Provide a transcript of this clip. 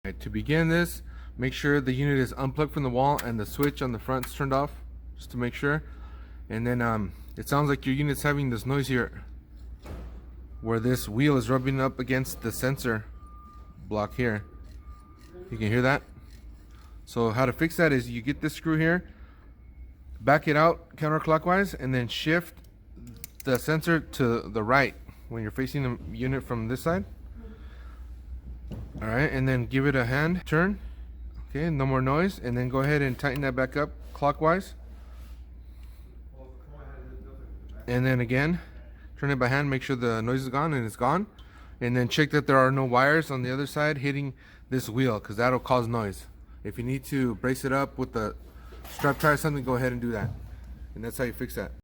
Right, to begin this, make sure the unit is unplugged from the wall and the switch on the front is turned off, just to make sure. And then it sounds like your unit's having this noise here where this wheel is rubbing up against the sensor block here. You can hear that? So how to fix that is you get this screw here, back it out counterclockwise, and then shift the sensor to the right when you're facing the unit from this side. Alright, and then give it a hand turn. Okay, no more noise. And then go ahead and tighten that back up clockwise. And then again, turn it by hand, make sure the noise is gone, and it's gone. And then check that there are no wires on the other side hitting this wheel, because that'll cause noise. If you need to brace it up with the strap tie or something, go ahead and do that. And that's how you fix that.